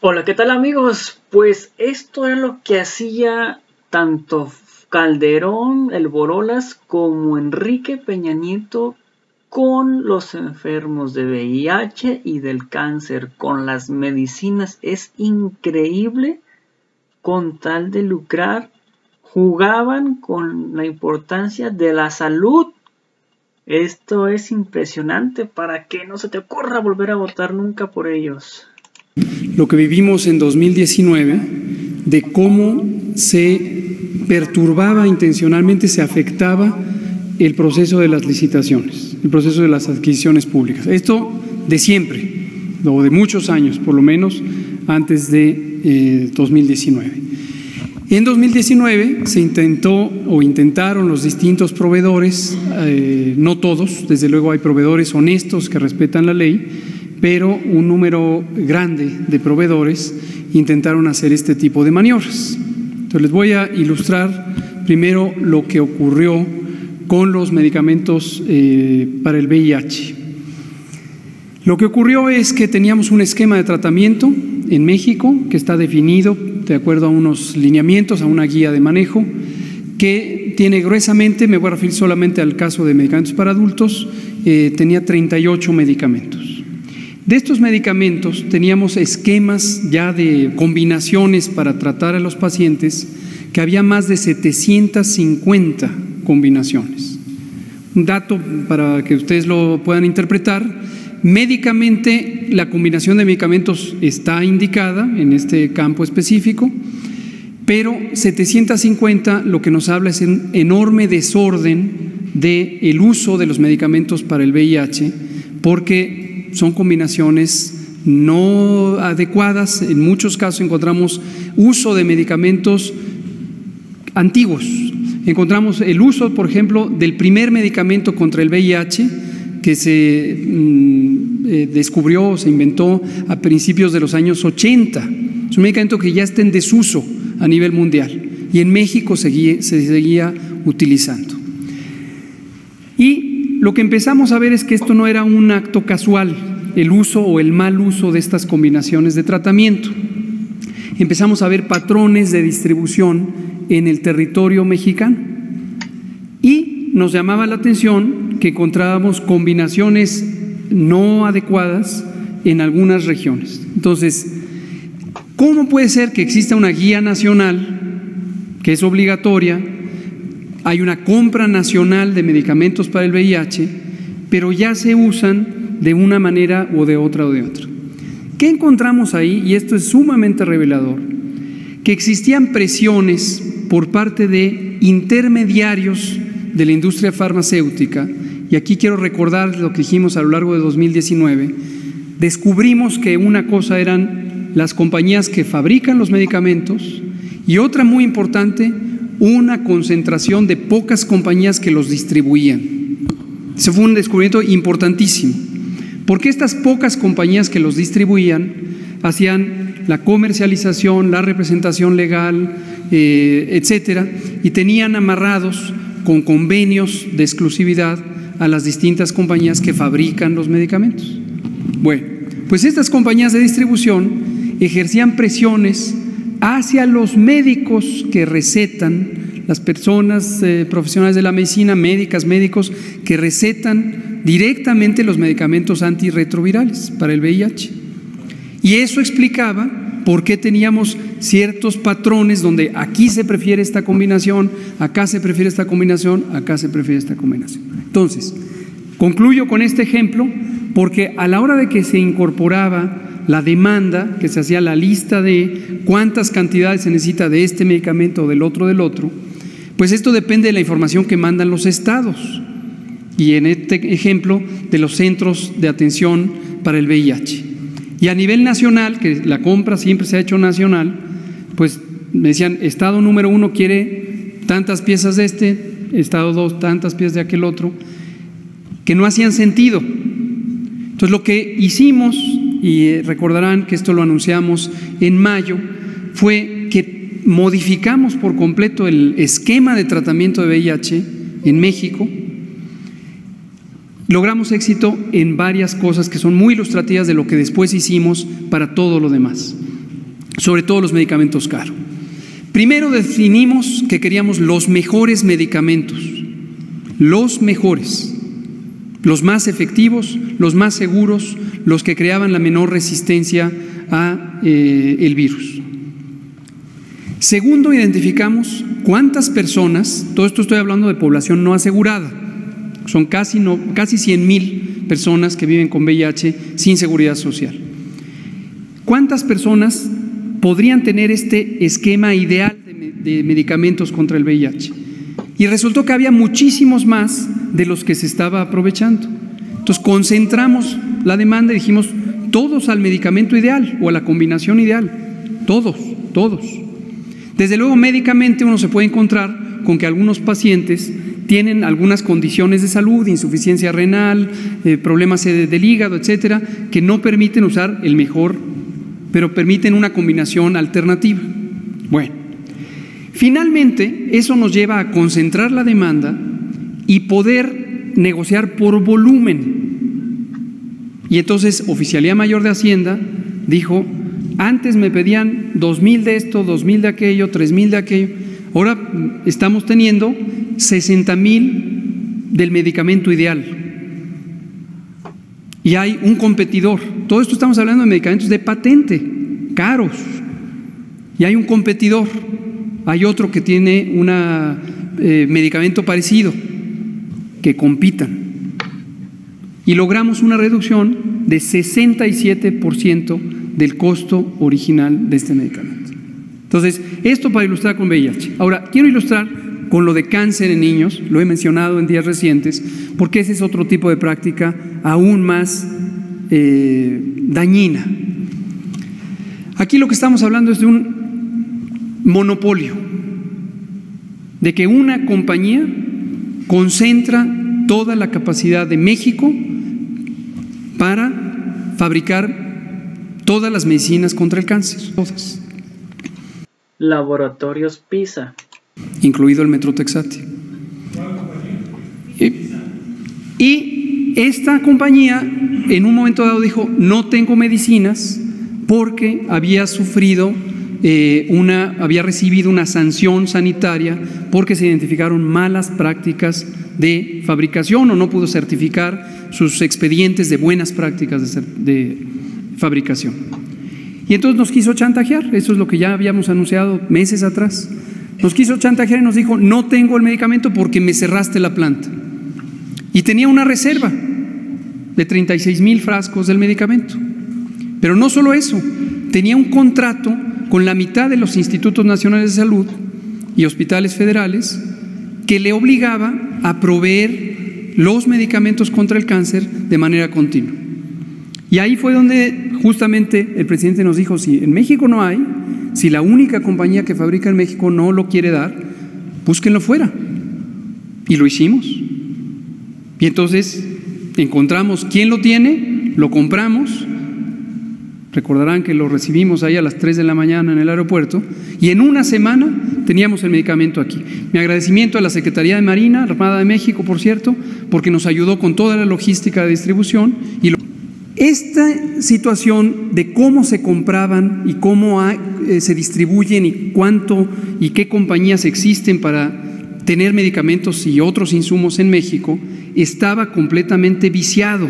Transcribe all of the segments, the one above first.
Hola, ¿qué tal amigos? Pues esto era lo que hacía tanto Calderón, el Borolas, como Enrique Peña Nieto con los enfermos de VIH y del cáncer, con las medicinas. Es increíble, con tal de lucrar, jugaban con la importancia de la salud. Esto es impresionante, para que no se te ocurra volver a votar nunca por ellos. Lo que vivimos en 2019, de cómo se perturbaba intencionalmente, se afectaba el proceso de las licitaciones, el proceso de las adquisiciones públicas. Esto de siempre, o de muchos años, por lo menos antes de 2019. En 2019 se intentó o intentaron los distintos proveedores, no todos, desde luego hay proveedores honestos que respetan la ley, pero un número grande de proveedores intentaron hacer este tipo de maniobras. Entonces les voy a ilustrar primero lo que ocurrió con los medicamentos para el VIH. Lo que ocurrió es que teníamos un esquema de tratamiento en México que está definido de acuerdo a unos lineamientos, a una guía de manejo, que tiene gruesamente, me voy a referir solamente al caso de medicamentos para adultos, tenía 38 medicamentos. De estos medicamentos teníamos esquemas ya de combinaciones para tratar a los pacientes, que había más de 750 combinaciones. Un dato para que ustedes lo puedan interpretar: médicamente la combinación de medicamentos está indicada en este campo específico, pero 750 lo que nos habla es un enorme desorden del uso de los medicamentos para el VIH, porque son combinaciones no adecuadas. En muchos casos encontramos uso de medicamentos antiguos. Encontramos el uso, por ejemplo, del primer medicamento contra el VIH que se descubrió o se inventó a principios de los años 80. Es un medicamento que ya está en desuso a nivel mundial y en México se seguía utilizando. Y lo que empezamos a ver es que esto no era un acto casual, el uso o el mal uso de estas combinaciones de tratamiento. Empezamos a ver patrones de distribución en el territorio mexicano y nos llamaba la atención que encontrábamos combinaciones no adecuadas en algunas regiones. Entonces, ¿cómo puede ser que exista una guía nacional que es obligatoria? Hay una compra nacional de medicamentos para el VIH, pero ya se usan de una manera o de otra o de otra. ¿Qué encontramos ahí? Y esto es sumamente revelador: que existían presiones por parte de intermediarios de la industria farmacéutica, y aquí quiero recordar lo que dijimos a lo largo de 2019. Descubrimos que una cosa eran las compañías que fabrican los medicamentos y otra muy importante, una concentración de pocas compañías que los distribuían. Ese fue un descubrimiento importantísimo, porque estas pocas compañías que los distribuían hacían la comercialización, la representación legal, etcétera, y tenían amarrados con convenios de exclusividad a las distintas compañías que fabrican los medicamentos. Bueno, pues estas compañías de distribución ejercían presiones hacia los médicos que recetan, las personas profesionales de la medicina, médicas, médicos que recetan directamente los medicamentos antirretrovirales para el VIH. Y eso explicaba por qué teníamos ciertos patrones donde aquí se prefiere esta combinación, acá se prefiere esta combinación, acá se prefiere esta combinación. Entonces, concluyo con este ejemplo porque a la hora de que se incorporaba la demanda, que se hacía la lista de cuántas cantidades se necesita de este medicamento o del otro, pues esto depende de la información que mandan los estados, y en este ejemplo de los centros de atención para el VIH. Y a nivel nacional, que la compra siempre se ha hecho nacional, pues me decían, estado número 1 quiere tantas piezas de este, estado 2 tantas piezas de aquel otro, que no hacían sentido. Entonces lo que hicimos, y recordarán que esto lo anunciamos en mayo, fue que modificamos por completo el esquema de tratamiento de VIH en México. Logramos éxito en varias cosas que son muy ilustrativas de lo que después hicimos para todo lo demás. sobre todo los medicamentos caros. Primero definimos que queríamos los mejores medicamentos, los mejores, los más efectivos, los más seguros, los que creaban la menor resistencia a el virus. Segundo, identificamos cuántas personas, todo esto estoy hablando de población no asegurada, son casi 100,000 personas que viven con VIH sin seguridad social. ¿Cuántas personas podrían tener este esquema ideal de medicamentos contra el VIH? Y resultó que había muchísimos más de los que se estaba aprovechando. Entonces concentramos la demanda y dijimos todos al medicamento ideal o a la combinación ideal, todos. Desde luego médicamente uno se puede encontrar con que algunos pacientes tienen algunas condiciones de salud, insuficiencia renal, problemas del hígado, etcétera, que no permiten usar el mejor, pero permiten una combinación alternativa. Bueno, finalmente eso nos lleva a concentrar la demanda y poder negociar por volumen. Y entonces Oficialía Mayor de Hacienda dijo, antes me pedían 2,000 de esto, 2,000 de aquello, 3,000 de aquello, ahora estamos teniendo 60,000 del medicamento ideal. Y hay un competidor. Todo esto estamos hablando de medicamentos de patente, caros. Y hay un competidor. Hay otro que tiene un medicamento parecido, que compitan. Y logramos una reducción de 67% del costo original de este medicamento. Entonces, esto para ilustrar con VIH. Ahora, quiero ilustrar con lo de cáncer en niños, lo he mencionado en días recientes, porque ese es otro tipo de práctica aún más dañina. Aquí lo que estamos hablando es de un monopolio, de que una compañía concentra toda la capacidad de México para fabricar todas las medicinas contra el cáncer, todas. Laboratorios PISA. Incluido el Metrotexate. Y esta compañía en un momento dado dijo, no tengo medicinas porque había sufrido había recibido una sanción sanitaria porque se identificaron malas prácticas de fabricación o no pudo certificar sus expedientes de buenas prácticas de fabricación. Y entonces nos quiso chantajear, eso es lo que ya habíamos anunciado meses atrás. Nos quiso chantajear y nos dijo, no tengo el medicamento porque me cerraste la planta. Y tenía una reserva de 36,000 frascos del medicamento. Pero no solo eso, tenía un contrato con la mitad de los institutos nacionales de salud y hospitales federales que le obligaba a proveer los medicamentos contra el cáncer de manera continua. Y ahí fue donde justamente el presidente nos dijo, si en México no hay, si la única compañía que fabrica en México no lo quiere dar, búsquenlo fuera. Y lo hicimos. Y entonces encontramos quién lo tiene, lo compramos. Recordarán que lo recibimos ahí a las 3 de la mañana en el aeropuerto y en una semana teníamos el medicamento aquí. Mi agradecimiento a la Secretaría de Marina, Armada de México, por cierto, porque nos ayudó con toda la logística de distribución. Esta situación de cómo se compraban y cómo se distribuyen y cuánto y qué compañías existen para tener medicamentos y otros insumos en México estaba completamente viciado.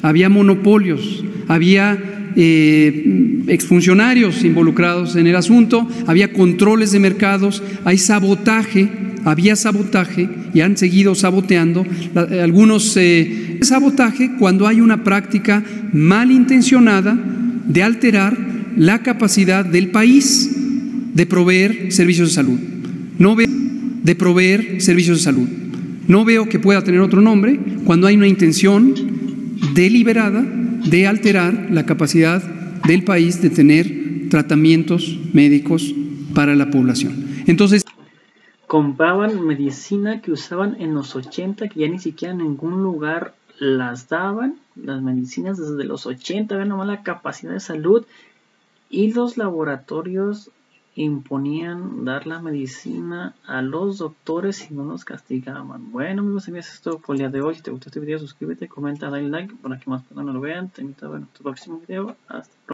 Había monopolios, había exfuncionarios involucrados en el asunto, había controles de mercados, había sabotaje y han seguido saboteando algunos sabotaje cuando hay una práctica malintencionada de alterar la capacidad del país de proveer servicios de salud. No veo que pueda tener otro nombre cuando hay una intención deliberada de alterar la capacidad del país de tener tratamientos médicos para la población. Entonces, compraban medicina que usaban en los 80, que ya ni siquiera en ningún lugar las daban, las medicinas desde los 80, había una mala capacidad de salud y los laboratorios imponían dar la medicina a los doctores y no los castigaban. Bueno, amigos, esto es todo por el día de hoy. Si te gustó este video, suscríbete, comenta, dale like para que más personas lo vean. Te invito a ver nuestro próximo video. Hasta pronto.